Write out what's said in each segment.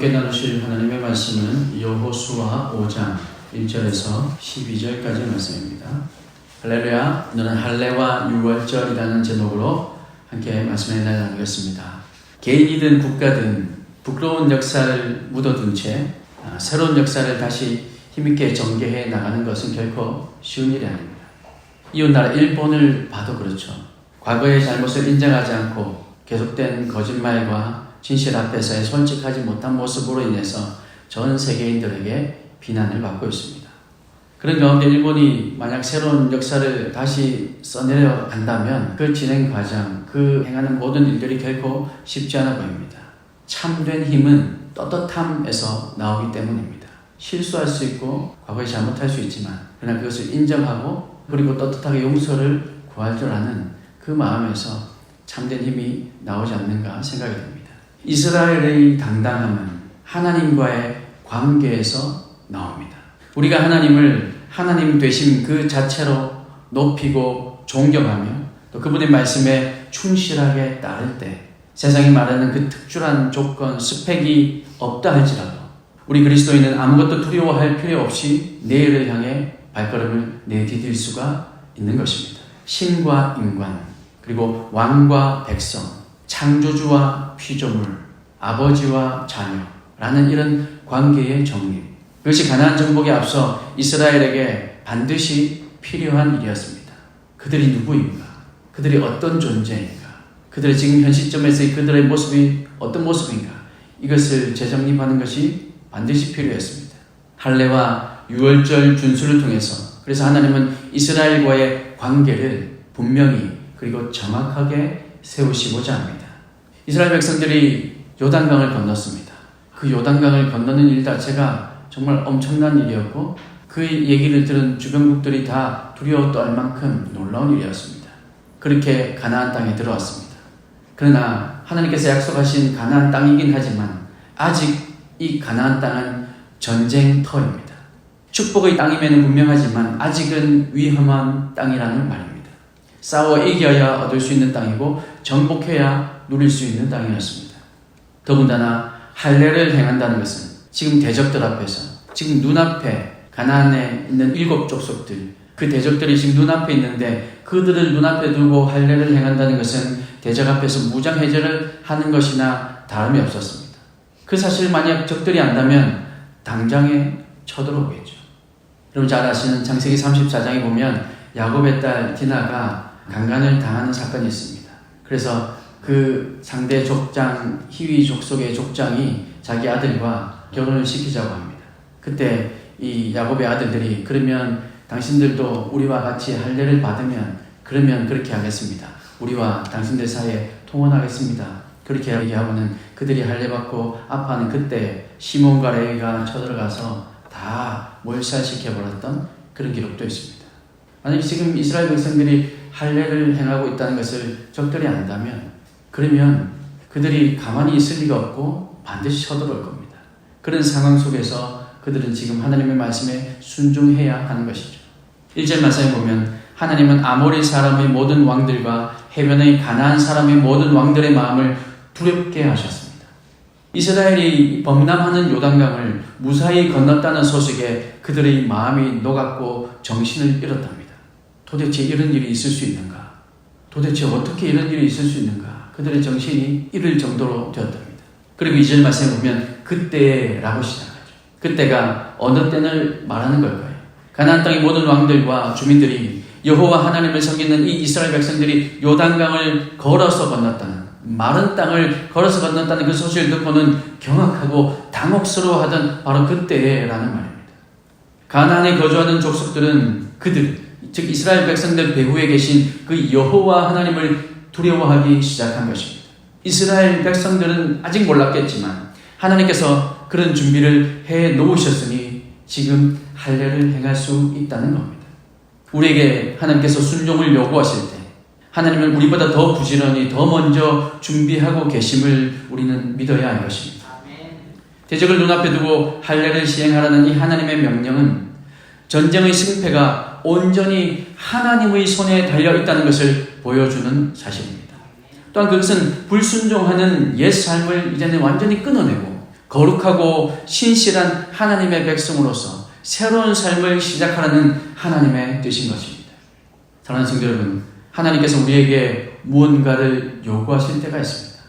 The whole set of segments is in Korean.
함께 나누실 하나님의 말씀은 여호수아 5장 1절에서 12절까지 말씀입니다. 할렐루야, 오늘은 할례와 유월절이라는 제목으로 함께 말씀을 나누겠습니다. 개인이든 국가든 부끄러운 역사를 묻어둔 채 새로운 역사를 다시 힘있게 전개해 나가는 것은 결코 쉬운 일이 아닙니다. 이웃나라 일본을 봐도 그렇죠. 과거의 잘못을 인정하지 않고 계속된 거짓말과 진실 앞에서의 솔직하지 못한 모습으로 인해서 전 세계인들에게 비난을 받고 있습니다. 그런 가운데 일본이 만약 새로운 역사를 다시 써내려 간다면 그 진행 과정, 그 행하는 모든 일들이 결코 쉽지 않아 보입니다. 참된 힘은 떳떳함에서 나오기 때문입니다. 실수할 수 있고 과거에 잘못할 수 있지만 그러나 그것을 인정하고 그리고 떳떳하게 용서를 구할 줄 아는 그 마음에서 참된 힘이 나오지 않는가 생각이 됩니다. 이스라엘의 당당함은 하나님과의 관계에서 나옵니다. 우리가 하나님을 하나님 되심 그 자체로 높이고 존경하며 또 그분의 말씀에 충실하게 따를 때 세상이 말하는 그 특출한 조건, 스펙이 없다 할지라도 우리 그리스도인은 아무것도 두려워할 필요 없이 내일을 향해 발걸음을 내디딜 수가 있는 것입니다. 신과 인간, 그리고 왕과 백성, 창조주와 피조물, 아버지와 자녀라는 이런 관계의 정립. 그것이 가나안 정복에 앞서 이스라엘에게 반드시 필요한 일이었습니다. 그들이 누구인가? 그들이 어떤 존재인가? 그들의 지금 현 시점에서의 그들의 모습이 어떤 모습인가? 이것을 재정립하는 것이 반드시 필요했습니다. 할례와 유월절 준수를 통해서 그래서 하나님은 이스라엘과의 관계를 분명히 그리고 정확하게 세우시고자 합니다. 이스라엘 백성들이 요단강을 건넜습니다. 그 요단강을 건너는 일 자체가 정말 엄청난 일이었고 그 얘기를 들은 주변국들이 다 두려워 떨 만큼 놀라운 일이었습니다. 그렇게 가나안 땅에 들어왔습니다. 그러나 하나님께서 약속하신 가나안 땅이긴 하지만 아직 이 가나안 땅은 전쟁터입니다. 축복의 땅임에는 분명하지만 아직은 위험한 땅이라는 말입니다. 싸워 이겨야 얻을 수 있는 땅이고 정복해야 누릴 수 있는 땅이었습니다. 더군다나 할례를 행한다는 것은 지금 대적들 앞에서 지금 눈앞에 가나안에 있는 7 족속들 그 대적들이 지금 눈앞에 있는데 그들을 눈앞에 두고 할례를 행한다는 것은 대적 앞에서 무장해제를 하는 것이나 다름이 없었습니다. 그 사실을 만약 적들이 안다면 당장에 쳐들어오겠죠. 여러분 잘 아시는 창세기 34장에 보면 야곱의 딸 디나가 강간을 당하는 사건이 있습니다. 그래서 그 상대 족장, 히위 족속의 족장이 자기 아들과 결혼을 시키자고 합니다. 그때 이 야곱의 아들들이 그러면 당신들도 우리와 같이 할례를 받으면 그러면 그렇게 하겠습니다. 우리와 당신들 사이에 통혼하겠습니다. 그렇게 얘기하고는 그들이 할례 받고 아파하는 그때 시몬과 레위가 쳐들어가서 다 몰살시켜버렸던 그런 기록도 있습니다. 만약 지금 이스라엘 백성들이 할례를 행하고 있다는 것을 적들이 안다면 그러면 그들이 가만히 있을 리가 없고 반드시 쳐들어올 겁니다. 그런 상황 속에서 그들은 지금 하나님의 말씀에 순종해야 하는 것이죠. 1절 말씀에 보면 하나님은 아모리 사람의 모든 왕들과 해변의 가나안 사람의 모든 왕들의 마음을 두렵게 하셨습니다. 이스라엘이 범람하는 요단강을 무사히 건넜다는 소식에 그들의 마음이 녹았고 정신을 잃었답니다. 도대체 이런 일이 있을 수 있는가? 도대체 어떻게 이런 일이 있을 수 있는가? 그들의 정신이 잃을 정도로 되었답니다. 그리고 2절 말씀에 보면 그때라고 시작하죠. 그때가 어느 때를 말하는 걸까요? 가나안 땅의 모든 왕들과 주민들이 여호와 하나님을 섬기는 이 이스라엘 백성들이 요단강을 걸어서 건넜다는 마른 땅을 걸어서 건넜다는 그 소식을 듣고는 경악하고 당혹스러워하던 바로 그때라는 말입니다. 가나안에 거주하는 족속들은 그들 즉 이스라엘 백성들 배후에 계신 그 여호와 하나님을 두려워하기 시작한 것입니다. 이스라엘 백성들은 아직 몰랐겠지만 하나님께서 그런 준비를 해 놓으셨으니 지금 할례를 행할 수 있다는 겁니다. 우리에게 하나님께서 순종을 요구하실 때 하나님은 우리보다 더 부지런히 더 먼저 준비하고 계심을 우리는 믿어야 할 것입니다. 대적을 눈앞에 두고 할례를 시행하라는 이 하나님의 명령은 전쟁의 승패가 온전히 하나님의 손에 달려있다는 것을 보여주는 사실입니다. 또한 그것은 불순종하는 옛 삶을 이제는 완전히 끊어내고 거룩하고 신실한 하나님의 백성으로서 새로운 삶을 시작하라는 하나님의 뜻인 것입니다. 사랑하는 성도 여러분, 하나님께서 우리에게 무언가를 요구하실 때가 있습니다.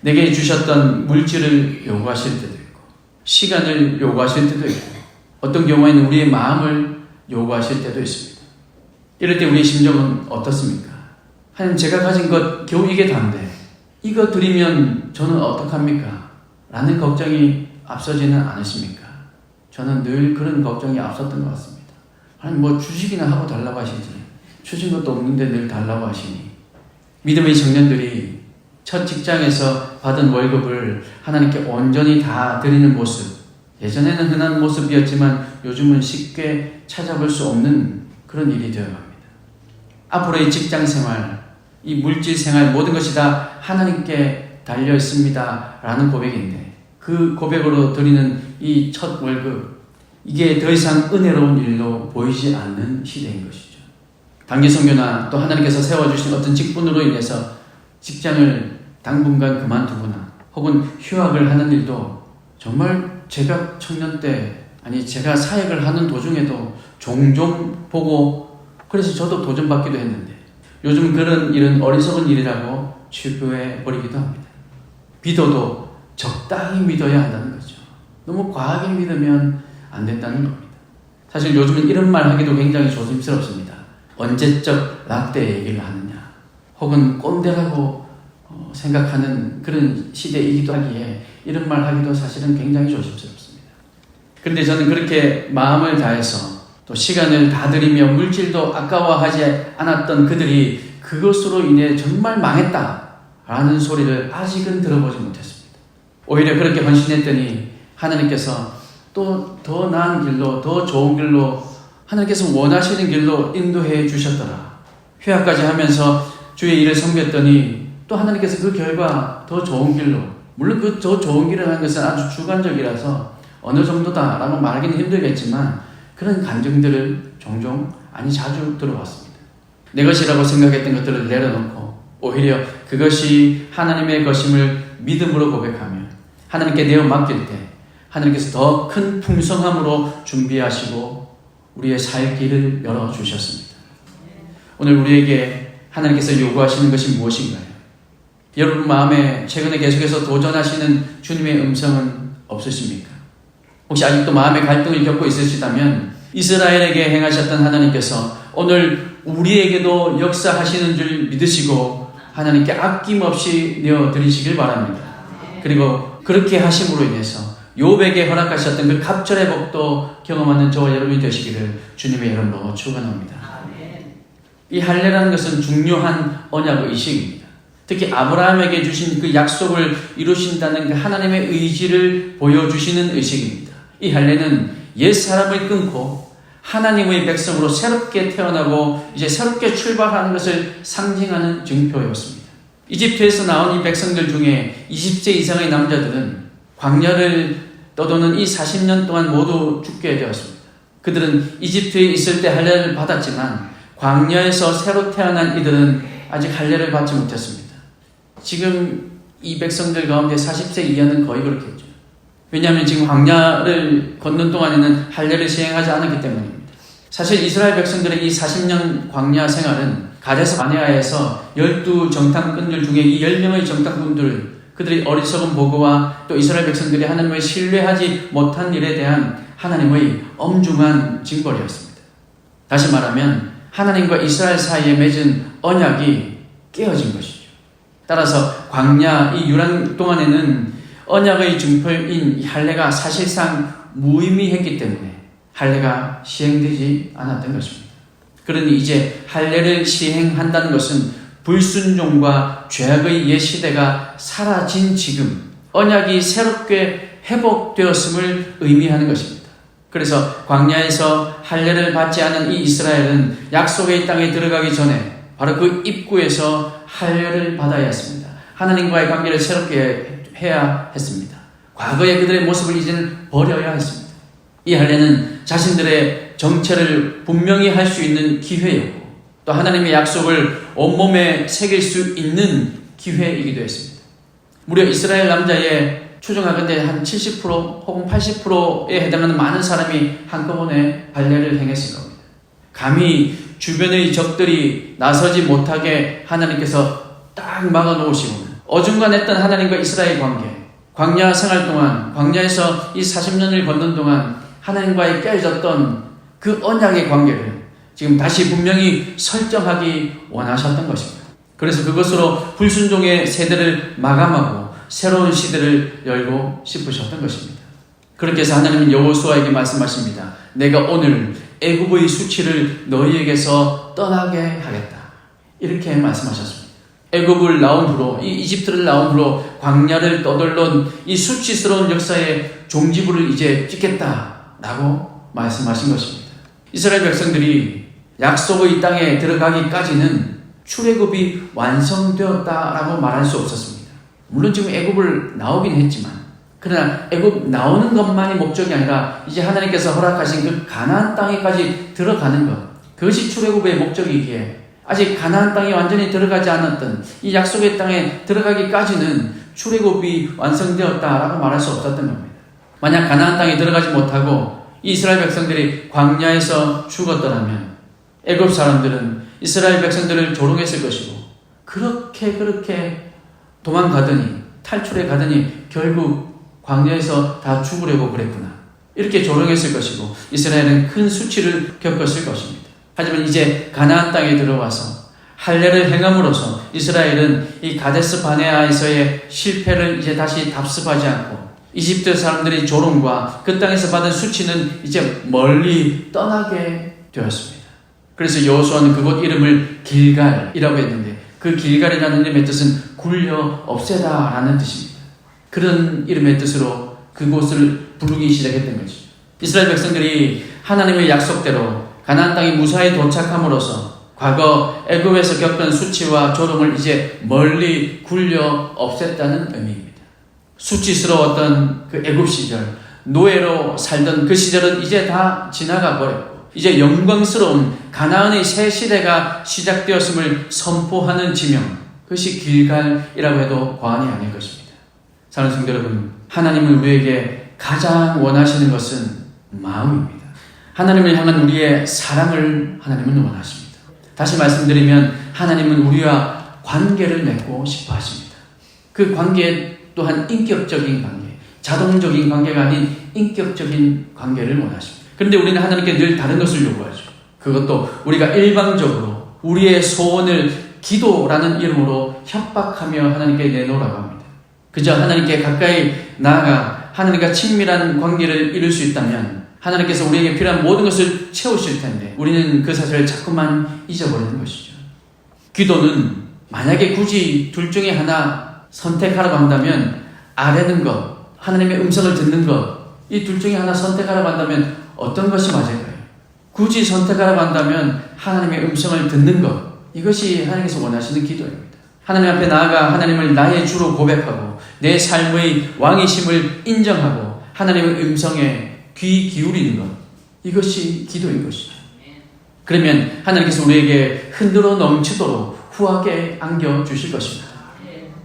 내게 주셨던 물질을 요구하실 때도 있고, 시간을 요구하실 때도 있고, 어떤 경우에는 우리의 마음을 요구하실 때도 있습니다. 이럴 때 우리의 심정은 어떻습니까? 하나님, 제가 가진 것 겨우 이게 다인데 이거 드리면 저는 어떡합니까? 라는 걱정이 앞서지는 않으십니까? 저는 늘 그런 걱정이 앞섰던 것 같습니다. 하나님, 뭐 주식이나 하고 달라고 하시지, 주신 것도 없는데 늘 달라고 하시니. 믿음의 청년들이 첫 직장에서 받은 월급을 하나님께 온전히 다 드리는 모습, 예전에는 흔한 모습이었지만 요즘은 쉽게 찾아볼 수 없는 그런 일이 되어갑니다. 앞으로의 직장 생활, 이 물질 생활, 모든 것이 다 하나님께 달려 있습니다 라는 고백인데, 그 고백으로 드리는 이 첫 월급, 이게 더 이상 은혜로운 일로 보이지 않는 시대인 것이죠. 단기 선교나 또 하나님께서 세워주신 어떤 직분으로 인해서 직장을 당분간 그만두거나 혹은 휴학을 하는 일도 정말 제가 청년 때, 아니 제가 사역을 하는 도중에도 종종 보고, 그래서 저도 도전받기도 했는데 요즘 그런 일은 어리석은 일이라고 취급해 버리기도 합니다. 믿어도 적당히 믿어야 한다는 거죠. 너무 과하게 믿으면 안 된다는 겁니다. 사실 요즘은 이런 말 하기도 굉장히 조심스럽습니다. 언제적 라떼 얘기를 하느냐, 혹은 꼰대라고 생각하는 그런 시대이기도 하기에 이런 말 하기도 사실은 굉장히 조심스럽습니다. 그런데 저는 그렇게 마음을 다해서 또 시간을 다 들이며 물질도 아까워하지 않았던 그들이 그것으로 인해 정말 망했다라는 소리를 아직은 들어보지 못했습니다. 오히려 그렇게 헌신했더니 하나님께서 또 더 나은 길로, 더 좋은 길로, 하나님께서 원하시는 길로 인도해 주셨더라. 휴학까지 하면서 주의 일을 섬겼더니 또 하나님께서 그 결과 더 좋은 길로, 물론 그 더 좋은 길이라는 것은 아주 주관적이라서 어느 정도다라고 말하기는 힘들겠지만 그런 간증들을 종종, 아니 자주 들어봤습니다. 내 것이라고 생각했던 것들을 내려놓고 오히려 그것이 하나님의 것임을 믿음으로 고백하며 하나님께 내어 맡길 때 하나님께서 더 큰 풍성함으로 준비하시고 우리의 살 길을 열어주셨습니다. 오늘 우리에게 하나님께서 요구하시는 것이 무엇인가요? 여러분 마음에 최근에 계속해서 도전하시는 주님의 음성은 없으십니까? 혹시 아직도 마음의 갈등을 겪고 있으시다면 이스라엘에게 행하셨던 하나님께서 오늘 우리에게도 역사하시는 줄 믿으시고 하나님께 아낌없이 내어드리시길 바랍니다. 그리고 그렇게 하심으로 인해서 욥에게 허락하셨던 그 갑절의 복도 경험하는 저와 여러분이 되시기를 주님의 이름으로 축원합니다. 이 할례라는 것은 중요한 언약 의식입니다. 특히 아브라함에게 주신 그 약속을 이루신다는 그 하나님의 의지를 보여주시는 의식입니다. 이 할례는 옛 사람을 끊고 하나님의 백성으로 새롭게 태어나고 이제 새롭게 출발하는 것을 상징하는 증표였습니다. 이집트에서 나온 이 백성들 중에 20세 이상의 남자들은 광야를 떠도는 이 40년 동안 모두 죽게 되었습니다. 그들은 이집트에 있을 때 할례를 받았지만 광야에서 새로 태어난 이들은 아직 할례를 받지 못했습니다. 지금 이 백성들 가운데 40세 이하는 거의 그렇겠죠. 왜냐하면 지금 광야를 걷는 동안에는 할례를 시행하지 않았기 때문입니다. 사실 이스라엘 백성들의 이 40년 광야 생활은 가데스 바네아에서 12정탐꾼들 중에 이 10명의 정탐꾼들, 그들의 어리석은 보고와 또 이스라엘 백성들이 하나님을 신뢰하지 못한 일에 대한 하나님의 엄중한 징벌이었습니다. 다시 말하면 하나님과 이스라엘 사이에 맺은 언약이 깨어진 것이죠. 따라서 광야 이 유랑 동안에는 언약의 증표인 이 할례가 사실상 무의미했기 때문에 할례가 시행되지 않았던 것입니다. 그러니 이제 할례를 시행한다는 것은 불순종과 죄악의 옛 시대가 사라진 지금 언약이 새롭게 회복되었음을 의미하는 것입니다. 그래서 광야에서 할례를 받지 않은 이 이스라엘은 약속의 땅에 들어가기 전에 바로 그 입구에서 할례를 받아야 했습니다. 하나님과의 관계를 새롭게 해야 했습니다. 과거의 그들의 모습을 이제는 버려야 했습니다. 이 할례는 자신들의 정체를 분명히 할 수 있는 기회였고 또 하나님의 약속을 온몸에 새길 수 있는 기회이기도 했습니다. 무려 이스라엘 남자의 추정하건대 한 70% 혹은 80%에 해당하는 많은 사람이 한꺼번에 할례를 행했을 겁니다. 감히 주변의 적들이 나서지 못하게 하나님께서 딱 막아놓으시고 어중간했던 하나님과 이스라엘 관계, 광야 생활 동안, 광야에서 이 40년을 걷는 동안 하나님과의 깨어졌던 그 언약의 관계를 지금 다시 분명히 설정하기 원하셨던 것입니다. 그래서 그것으로 불순종의 세대를 마감하고 새로운 시대를 열고 싶으셨던 것입니다. 그렇게 해서 하나님은 여호수아에게 말씀하십니다. 내가 오늘 애굽의 수치를 너희에게서 떠나게 하겠다. 이렇게 말씀하셨습니다. 애굽을 나온 후로, 이 이집트를 나온 후로 광야를 떠돌던 이 수치스러운 역사의 종지부를 이제 찍겠다라고 말씀하신 것입니다. 이스라엘 백성들이 약속의 땅에 들어가기까지는 출애굽이 완성되었다라고 말할 수 없었습니다. 물론 지금 애굽을 나오긴 했지만, 그러나 애굽 나오는 것만이 목적이 아니라 이제 하나님께서 허락하신 그 가나안 땅에까지 들어가는 것, 그것이 출애굽의 목적이기에 아직 가나안 땅에 완전히 들어가지 않았던 이 약속의 땅에 들어가기까지는 출애굽이 완성되었다라고 말할 수 없었던 겁니다. 만약 가나안 땅에 들어가지 못하고 이스라엘 백성들이 광야에서 죽었더라면 애굽 사람들은 이스라엘 백성들을 조롱했을 것이고, 그렇게 도망가더니 탈출해 가더니 결국 광야에서 다 죽으려고 그랬구나, 이렇게 조롱했을 것이고 이스라엘은 큰 수치를 겪었을 것입니다. 하지만 이제 가나안 땅에 들어와서 할례를 행함으로써 이스라엘은 이 가데스 바네아에서의 실패를 이제 다시 답습하지 않고 이집트 사람들의 조롱과 그 땅에서 받은 수치는 이제 멀리 떠나게 되었습니다. 그래서 여호수아는 그곳 이름을 길갈이라고 했는데, 그 길갈이라는 이름의 뜻은 굴려 없애다라는 뜻입니다. 그런 이름의 뜻으로 그곳을 부르기 시작했던 것이죠. 이스라엘 백성들이 하나님의 약속대로 가나안 땅에 무사히 도착함으로써 과거 애굽에서 겪은 수치와 조롱을 이제 멀리 굴려 없앴다는 의미입니다. 수치스러웠던 그 애굽 시절, 노예로 살던 그 시절은 이제 다 지나가 버렸고 이제 영광스러운 가나안의 새 시대가 시작되었음을 선포하는 지명, 그것이 길갈이라고 해도 과언이 아닐 것입니다. 사랑하는 성도 여러분, 하나님은 우리에게 가장 원하시는 것은 마음입니다. 하나님을 향한 우리의 사랑을 하나님은 원하십니다. 다시 말씀드리면 하나님은 우리와 관계를 맺고 싶어 하십니다. 그 관계 또한 인격적인 관계, 자동적인 관계가 아닌 인격적인 관계를 원하십니다. 그런데 우리는 하나님께 늘 다른 것을 요구하죠. 그것도 우리가 일방적으로 우리의 소원을 기도라는 이름으로 협박하며 하나님께 내놓으라고 합니다. 그저 하나님께 가까이 나아가 하나님과 친밀한 관계를 이룰 수 있다면 하나님께서 우리에게 필요한 모든 것을 채우실 텐데 우리는 그 사실을 자꾸만 잊어버리는 것이죠. 기도는 만약에 굳이 둘 중에 하나 선택하라고 한다면 아뢰는 것, 하나님의 음성을 듣는 것, 이 둘 중에 하나 선택하라고 한다면 어떤 것이 맞을까요? 굳이 선택하라고 한다면 하나님의 음성을 듣는 것, 이것이 하나님께서 원하시는 기도입니다. 하나님 앞에 나아가 하나님을 나의 주로 고백하고 내 삶의 왕이심을 인정하고 하나님의 음성에 귀 기울이는 것, 이것이 기도인 것이죠. 그러면 하나님께서 우리에게 흔들어 넘치도록 후하게 안겨주실 것입니다.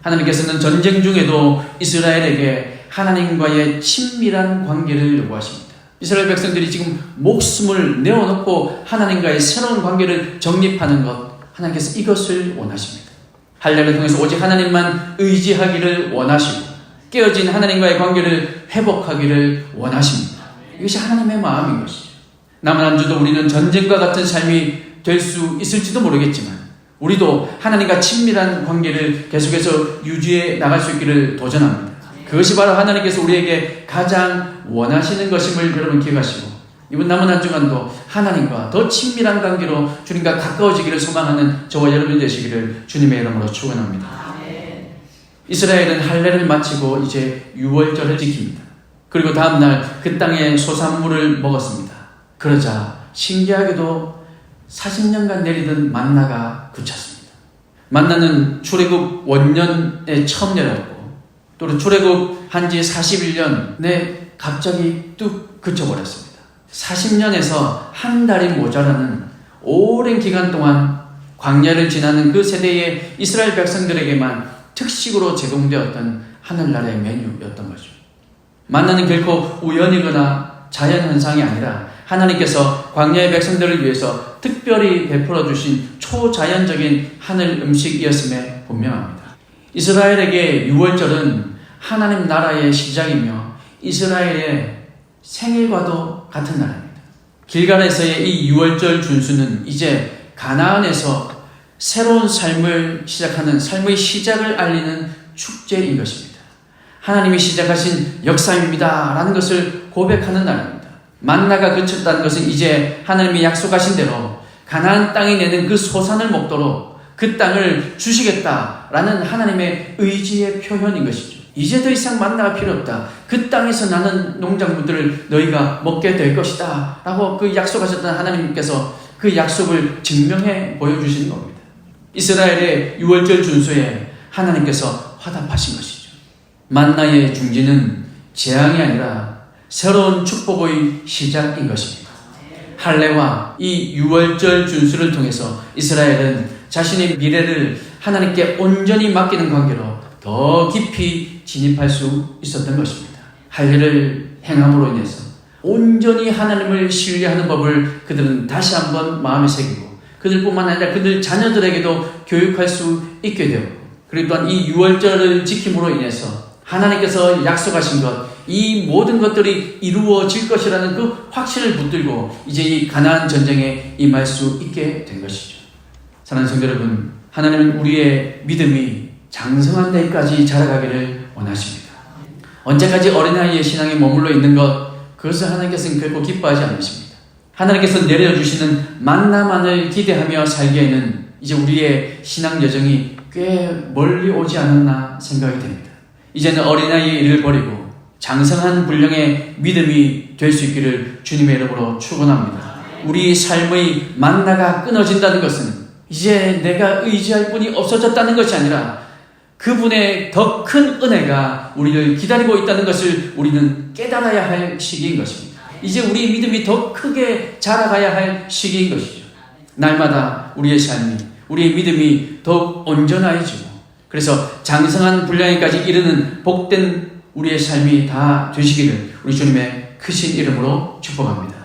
하나님께서는 전쟁 중에도 이스라엘에게 하나님과의 친밀한 관계를 요구하십니다. 이스라엘 백성들이 지금 목숨을 내어놓고 하나님과의 새로운 관계를 정립하는 것, 하나님께서 이것을 원하십니다. 할례를 통해서 오직 하나님만 의지하기를 원하시고 깨어진 하나님과의 관계를 회복하기를 원하십니다. 이것이 하나님의 마음인 것이죠. 남은 한 주도 우리는 전쟁과 같은 삶이 될 수 있을지도 모르겠지만 우리도 하나님과 친밀한 관계를 계속해서 유지해 나갈 수 있기를 도전합니다. 그것이 바로 하나님께서 우리에게 가장 원하시는 것임을 여러분 기억하시고 이번 남은 한 주간도 하나님과 더 친밀한 관계로 주님과 가까워지기를 소망하는 저와 여러분 되시기를 주님의 이름으로 축원합니다. 이스라엘은 할례를 마치고 이제 유월절을 지킵니다. 그리고 다음날 그 땅의 소산물을 먹었습니다. 그러자 신기하게도 40년간 내리던 만나가 그쳤습니다. 만나는 출애굽 원년에 처음 내렸고 또 출애굽 한지 41년에 갑자기 뚝 그쳐버렸습니다. 40년에서 한 달이 모자라는 오랜 기간 동안 광야를 지나는 그 세대의 이스라엘 백성들에게만 특식으로 제공되었던 하늘나라의 메뉴였던 거죠. 만나는 결코 우연이거나 자연현상이 아니라 하나님께서 광야의 백성들을 위해서 특별히 베풀어 주신 초자연적인 하늘 음식이었음에 분명합니다. 이스라엘에게 유월절은 하나님 나라의 시작이며 이스라엘의 생일과도 같은 날입니다. 길갈에서의 이 유월절 준수는 이제 가나안에서 새로운 삶을 시작하는 삶의 시작을 알리는 축제인 것입니다. 하나님이 시작하신 역사입니다 라는 것을 고백하는 날입니다. 만나가 그쳤다는 것은 이제 하나님이 약속하신 대로 가나안 땅이 내는 그 소산을 먹도록 그 땅을 주시겠다라는 하나님의 의지의 표현인 것이죠. 이제 더 이상 만나가 필요 없다. 그 땅에서 나는 농작물들을 너희가 먹게 될 것이다 라고 그 약속하셨던 하나님께서 그 약속을 증명해 보여주시는 겁니다. 이스라엘의 유월절 준수에 하나님께서 화답하신 것이죠. 만나의 중지는 재앙이 아니라 새로운 축복의 시작인 것입니다. 할례와 이 유월절 준수를 통해서 이스라엘은 자신의 미래를 하나님께 온전히 맡기는 관계로 더 깊이 진입할 수 있었던 것입니다. 할례를 행함으로 인해서 온전히 하나님을 신뢰하는 법을 그들은 다시 한번 마음에 새기고 그들뿐만 아니라 그들 자녀들에게도 교육할 수 있게 되었고 그리고 또한 이 유월절을 지킴으로 인해서 하나님께서 약속하신 것, 이 모든 것들이 이루어질 것이라는 그 확신을 붙들고 이제 이 가나안 전쟁에 임할 수 있게 된 것이죠. 사랑하는 성도 여러분, 하나님은 우리의 믿음이 장성한 데까지 자라가기를 원하십니다. 언제까지 어린아이의 신앙에 머물러 있는 것, 그것을 하나님께서는 결코 기뻐하지 않으십니다. 하나님께서 내려주시는 만나만을 기대하며 살기에는 이제 우리의 신앙 여정이 꽤 멀리 오지 않았나 생각이 됩니다. 이제는 어린아이의 일을 버리고 장성한 분량의 믿음이 될 수 있기를 주님의 이름으로 축원합니다. 우리 삶의 만나가 끊어진다는 것은 이제 내가 의지할 분이 없어졌다는 것이 아니라 그분의 더 큰 은혜가 우리를 기다리고 있다는 것을 우리는 깨달아야 할 시기인 것입니다. 이제 우리 믿음이 더 크게 자라가야 할 시기인 것이죠. 날마다 우리의 삶이, 우리의 믿음이 더욱 온전해지고 그래서 장성한 분량에까지 이르는 복된 우리의 삶이 다 되시기를 우리 주님의 크신 이름으로 축복합니다.